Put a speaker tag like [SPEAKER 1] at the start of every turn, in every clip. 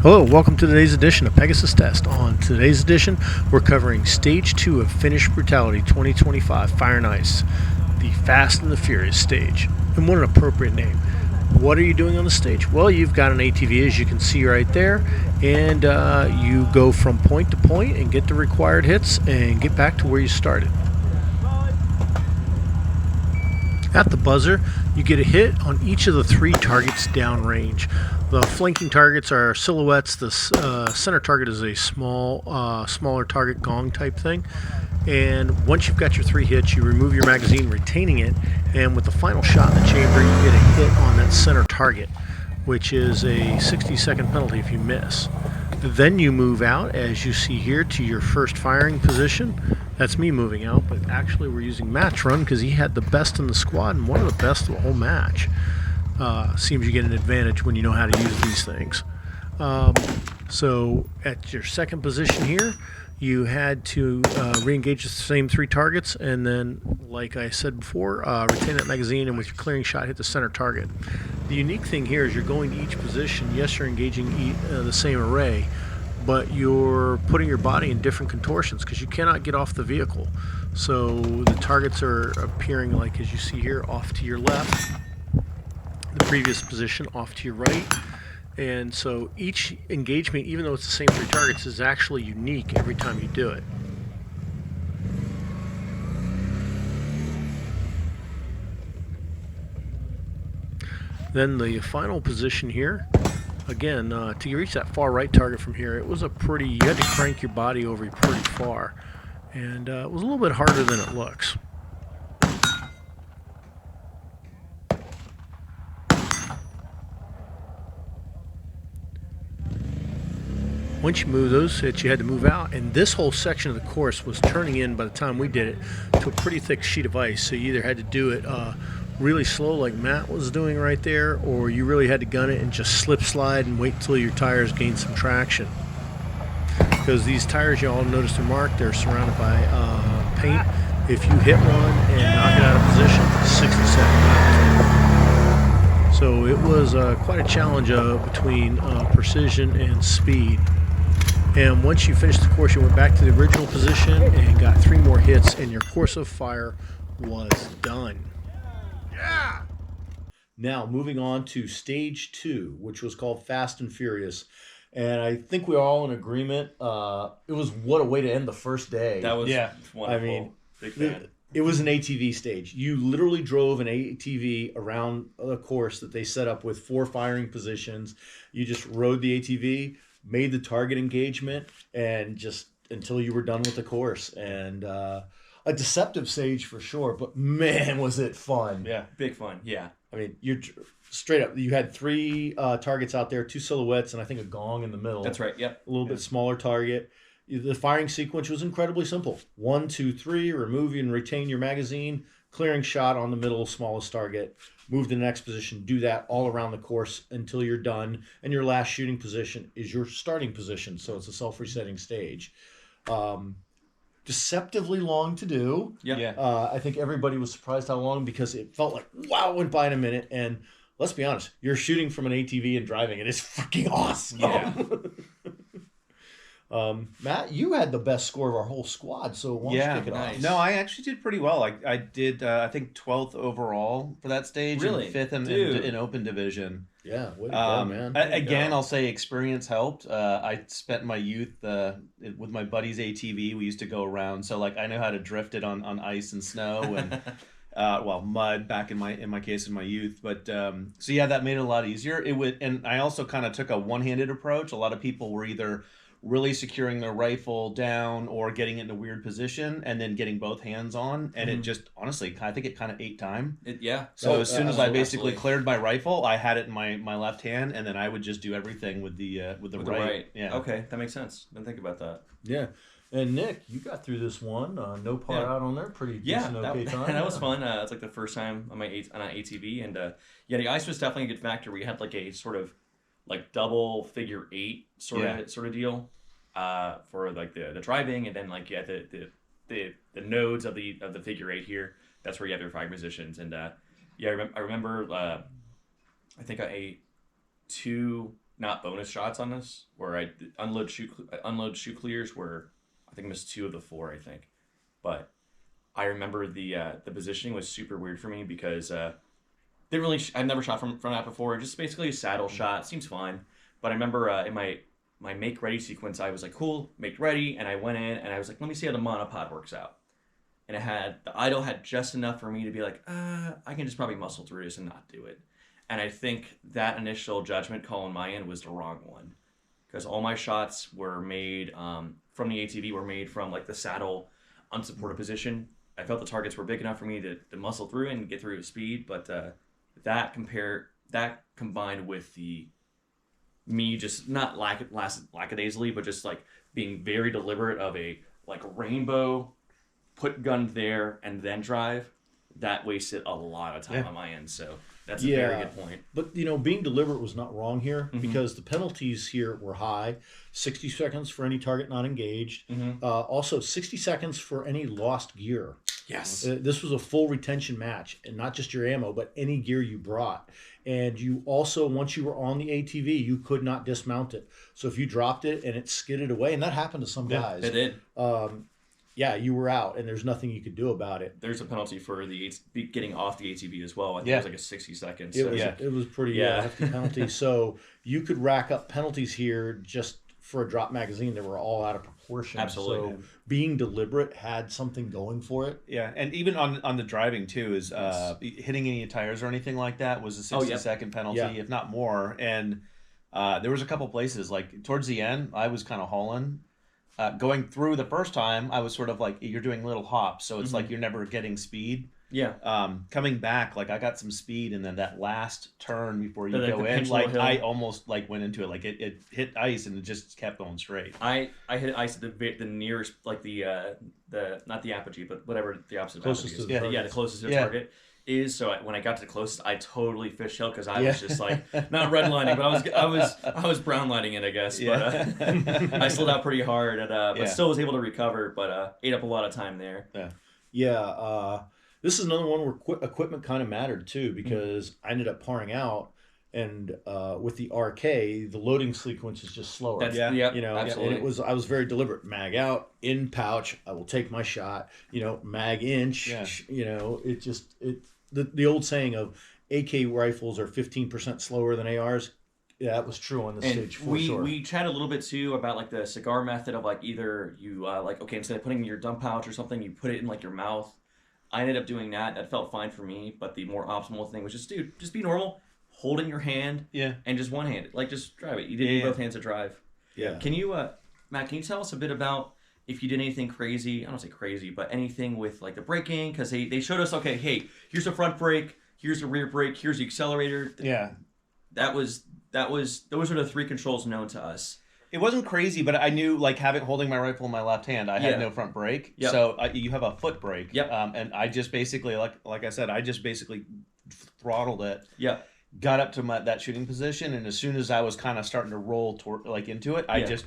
[SPEAKER 1] Hello, welcome to today's edition of Pegasus Test. On today's edition, we're covering Stage 2 of Finnish Brutality 2025 Fire and Ice, the Fast and the Furious stage. And what an appropriate name. What are you doing on the stage? Well, you've got an ATV, as you can see right there, and you go from point to point and get the required hits and get back to where you started. At the buzzer, you get a hit on each of the three targets downrange. The flanking targets are silhouettes. The center target is a smaller target gong type thing. And once you've got your three hits, you remove your magazine, retaining it. And with the final shot in the chamber, you get a hit on that center target, which is a 60-second penalty if you miss. Then you move out, as you see here, to your first firing position. That's me moving out, but actually we're using match run because he had the best in the squad and one of the best of the whole match. Seems you get an advantage when you know how to use these things. So at your second position here, you had to re-engage the same three targets, and then, like I said before, retain that magazine, and with your clearing shot, hit the center target. The unique thing here is you're going to each position. Yes, you're engaging the same array, but you're putting your body in different contortions because you cannot get off the vehicle. So the targets are appearing, like as you see here, off to your left, the previous position off to your right. And so each engagement, even though it's the same three targets, is actually unique every time you do it. Then the final position here, again, to reach that far right target from here, it was you had to crank your body over pretty far. And it was a little bit harder than it looks. Once you move those hits, you had to move out, and this whole section of the course was turning in, by the time we did it, to a pretty thick sheet of ice. So you either had to do it really slow like Matt was doing right there, or you really had to gun it and just slip slide and wait until your tires gained some traction. Because these tires, you all noticed are marked, they're surrounded by paint. If you hit one and knock it out of position, 60 seconds. So it was quite a challenge between precision and speed. And once you finished the course, you went back to the original position and got three more hits, and your course of fire was done. Yeah! Now, moving on to Stage 2, which was called Fast and Furious. And I think we're all in agreement. It was what a way to end the first day.
[SPEAKER 2] That was wonderful.
[SPEAKER 1] I mean,
[SPEAKER 2] big fan.
[SPEAKER 1] It was an ATV stage. You literally drove an ATV around a course that they set up with 4 firing positions. You just rode the ATV, made the target engagement, and just until you were done with the course. And a deceptive stage for sure, but man, was it fun.
[SPEAKER 2] Yeah, big fun. Yeah.
[SPEAKER 1] I mean, you're straight up. You had 3 targets out there, 2 silhouettes, and I think a gong in the middle.
[SPEAKER 2] That's right. Yep.
[SPEAKER 1] A little bit smaller target. The firing sequence was incredibly simple. 1, 2, 3, remove and retain your magazine, clearing shot on the middle, smallest target, move to the next position, do that all around the course until you're done, and your last shooting position is your starting position, so it's a self-resetting stage. Deceptively long to do.
[SPEAKER 2] Yeah.
[SPEAKER 1] I think everybody was surprised how long, because it felt like, wow, it went by in a minute, and let's be honest, you're shooting from an ATV and driving it. It's freaking awesome.
[SPEAKER 2] Yeah.
[SPEAKER 1] Matt, you had the best score of our whole squad, so why don't you kick it off?
[SPEAKER 3] No, I actually did pretty well. I did, I think, 12th overall for that stage.
[SPEAKER 2] Really?
[SPEAKER 3] And 5th in open division.
[SPEAKER 1] Yeah, way to go, man.
[SPEAKER 3] Again, I'll say experience helped. I spent my youth with my buddy's ATV. We used to go around, so like I know how to drift it on ice and snow and mud back in my case in my youth. But so yeah, that made it a lot easier. And I also kind of took a one-handed approach. A lot of people were either really securing their rifle down or getting it in a weird position and then getting both hands on, and it just, honestly, I think it kind of ate time. So as soon as I basically cleared my rifle, I had it in my left hand, and then I would just do everything with the right.
[SPEAKER 2] Yeah. Okay, that makes sense. Didn't think about that.
[SPEAKER 1] Yeah. And Nick, you got through this one. No par out on there. Pretty decent, okay time.
[SPEAKER 2] That was fun. It's like the first time on an ATV, and the ice was definitely a good factor. We had like a sort of like double figure 8 sort of deal for like the driving, and then like the nodes of the figure 8 here. That's where you have your 5 positions, and I remember I think I ate 2 not bonus shots on this, where I unload shoot clears, where I think I missed 2 of the 4, I think. But I remember the positioning was super weird for me because didn't really I've never shot from that before. Just basically a saddle shot, seems fine. But I remember in my make ready sequence, I was like, cool, make ready, and I went in and I was like, let me see how the monopod works out. And the idle had just enough for me to be like, I can just probably muscle through this and not do it. And I think that initial judgment call on my end was the wrong one, because all my shots were made from the ATV, were made from like the saddle unsupported position. I felt the targets were big enough for me to muscle through and get through with speed, but that combined with me just not lackadaisically, but just like being very deliberate of a like rainbow, put gun there and then drive, that wasted a lot of time on my end. So that's a very good point.
[SPEAKER 4] But, being deliberate was not wrong here, because the penalties here were high. 60 seconds for any target not engaged. Also, 60 seconds for any lost gear.
[SPEAKER 2] Yes.
[SPEAKER 4] This was a full retention match, and not just your ammo, but any gear you brought. And you also, once you were on the ATV, you could not dismount it. So if you dropped it and it skidded away, and that happened to some guys.
[SPEAKER 2] It did.
[SPEAKER 4] You were out, and there's nothing you could do about it.
[SPEAKER 2] There's a penalty for getting off the ATV as well. I think it was like a 60 seconds.
[SPEAKER 4] It was pretty hefty penalty. So you could rack up penalties here just for a drop magazine that were all out of proportion.
[SPEAKER 2] Absolutely.
[SPEAKER 4] So being deliberate had something going for it.
[SPEAKER 3] Yeah, and even on the driving too is hitting any tires or anything like that was a 60-second penalty, if not more. And there was a couple places, like towards the end, I was kind of hauling. Going through the first time, I was sort of like, you're doing little hops, so it's like you're never getting speed.
[SPEAKER 2] Yeah.
[SPEAKER 3] Coming back, like I got some speed, and then that last turn before you go in,
[SPEAKER 2] like hill.
[SPEAKER 3] I almost like went into it, like it hit ice and it just kept going straight.
[SPEAKER 2] I hit ice at the nearest, like the not the apogee, but whatever the opposite
[SPEAKER 4] Closest
[SPEAKER 2] of
[SPEAKER 4] to
[SPEAKER 2] apogee
[SPEAKER 4] the
[SPEAKER 2] is. The closest to the target is. So when I got to the closest, I totally fishtailed because I was just like not redlining, but I was brownlining it, I guess. But I slid out pretty hard, and but still was able to recover, but ate up a lot of time there.
[SPEAKER 4] This is another one where equipment kind of mattered too, because I ended up paring out, and with the RK, the loading sequence is just slower.
[SPEAKER 2] Absolutely.
[SPEAKER 4] And I was very deliberate. Mag out, in pouch, I will take my shot. Mag in. The old saying of AK rifles are 15% slower than ARs. Yeah, that was true on the stage 4 sword.
[SPEAKER 2] We chatted a little bit too about like the cigar method of like either you instead of putting it in your dump pouch or something, you put it in like your mouth. I ended up doing that. That felt fine for me, but the more optimal thing was just be normal, hold in your hand, and just one hand, like just drive it. You didn't need both hands to drive.
[SPEAKER 4] Yeah.
[SPEAKER 2] Can you, Matt? Can you tell us a bit about if you did anything crazy? I don't say crazy, but anything with like the braking, because they showed us, okay, hey, here's the front brake, here's the rear brake, here's the accelerator.
[SPEAKER 3] Yeah.
[SPEAKER 2] Those are the 3 controls known to us.
[SPEAKER 3] It wasn't crazy, but I knew, like, holding my rifle in my left hand, I had no front brake.
[SPEAKER 2] Yep.
[SPEAKER 3] So you have a foot brake.
[SPEAKER 2] Yep.
[SPEAKER 3] And I just basically, like I said, throttled it.
[SPEAKER 2] Yep.
[SPEAKER 3] Got up to that shooting position, and as soon as I was kind of starting to roll into it, I just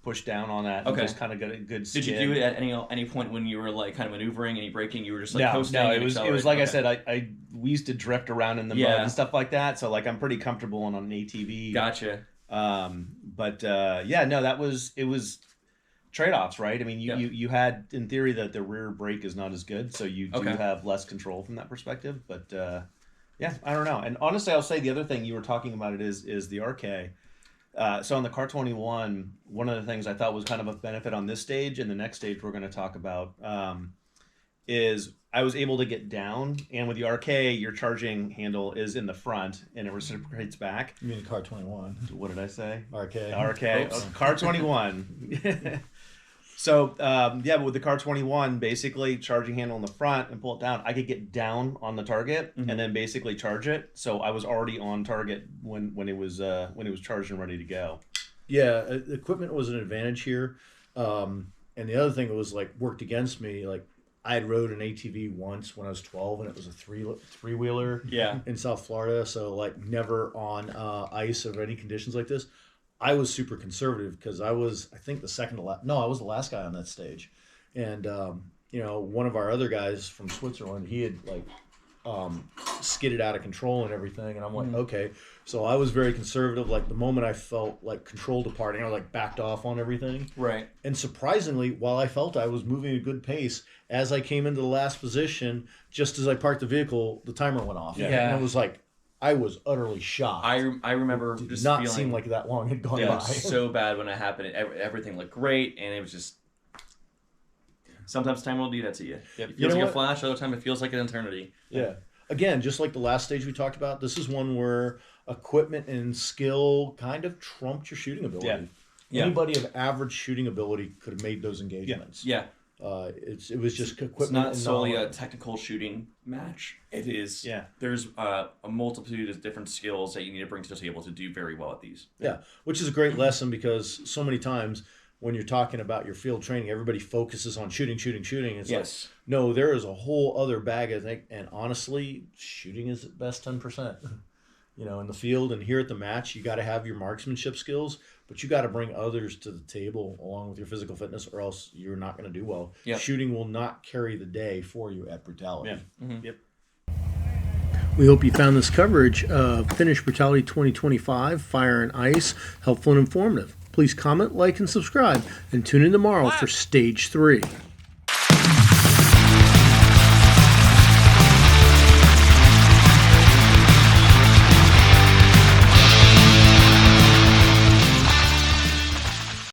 [SPEAKER 3] pushed down on that and just kind of got a good skid.
[SPEAKER 2] Did you do it at any point when you were like kind of maneuvering, any braking? You were just like coasting?
[SPEAKER 3] No, it was like I said, we used to drift around in the mud and stuff like that. So like I'm pretty comfortable on an ATV.
[SPEAKER 2] Gotcha.
[SPEAKER 3] It was trade-offs, right? I mean, you had in theory that the rear brake is not as good, so you do have less control from that perspective. But I don't know. And honestly, I'll say the other thing you were talking about is the RK. So on the Car 21, one of the things I thought was kind of a benefit on this stage and the next stage we're going to talk about is I was able to get down, and with the RK, your charging handle is in the front and it reciprocates back.
[SPEAKER 4] You mean the Car 21?
[SPEAKER 3] What did I say?
[SPEAKER 4] RK.
[SPEAKER 3] Car 21. So, with the Car 21, basically charging handle in the front and pull it down, I could get down on the target and then basically charge it. So I was already on target when it was charged and ready to go.
[SPEAKER 4] Yeah, equipment was an advantage here. And the other thing that was worked against me, I had rode an ATV once when I was 12, and it was a three-wheeler in South Florida. So never on ice or any conditions like this. I was super conservative because I was, I think, I was the last guy on that stage. And, one of our other guys from Switzerland, he had skidded out of control and everything. And I'm like, okay. So I was very conservative. Like the moment I felt like control departing, I like backed off on everything.
[SPEAKER 2] Right.
[SPEAKER 4] And surprisingly, while I felt I was moving at a good pace, as I came into the last position, just as I parked the vehicle, the timer went off.
[SPEAKER 3] Yeah.
[SPEAKER 4] And I was like, I was utterly shocked.
[SPEAKER 2] I remember
[SPEAKER 4] It did
[SPEAKER 2] just
[SPEAKER 4] not
[SPEAKER 2] feeling
[SPEAKER 4] seem like that long had gone by.
[SPEAKER 2] so bad when it happened. Everything looked great, and it was just. Sometimes time will do that to you.
[SPEAKER 3] Yep.
[SPEAKER 2] It feels
[SPEAKER 4] You know
[SPEAKER 2] like a
[SPEAKER 4] what?
[SPEAKER 2] flash. Other time it feels like an eternity.
[SPEAKER 4] Yeah. Again, just like the last stage we talked about, this is one where equipment and skill kind of trumped your shooting ability.
[SPEAKER 2] Yeah.
[SPEAKER 4] Anybody of average shooting ability could have made those engagements.
[SPEAKER 2] Yeah.
[SPEAKER 4] It was just equipment.
[SPEAKER 2] It's not
[SPEAKER 4] and
[SPEAKER 2] solely a
[SPEAKER 4] knowledge.
[SPEAKER 2] technical shooting match. It is.
[SPEAKER 3] Yeah.
[SPEAKER 2] There's a multitude of different skills that you need to bring to the table to do very well at these.
[SPEAKER 4] Yeah, which is a great lesson because so many times when you're talking about your field training, everybody focuses on shooting. It's like, no, there is a whole other bag of things. And honestly, shooting is at best 10%. In the field and here at the match, you got to have your marksmanship skills, but you got to bring others to the table along with your physical fitness, or else you're not going to do well.
[SPEAKER 2] Yep.
[SPEAKER 4] Shooting will not carry the day for you at Brutality.
[SPEAKER 3] Yeah. Mm-hmm. Yep.
[SPEAKER 1] We hope you found this coverage of Finnish Brutality 2025 Fire and Ice helpful and informative. Please comment, like, and subscribe, and tune in tomorrow for Stage 3.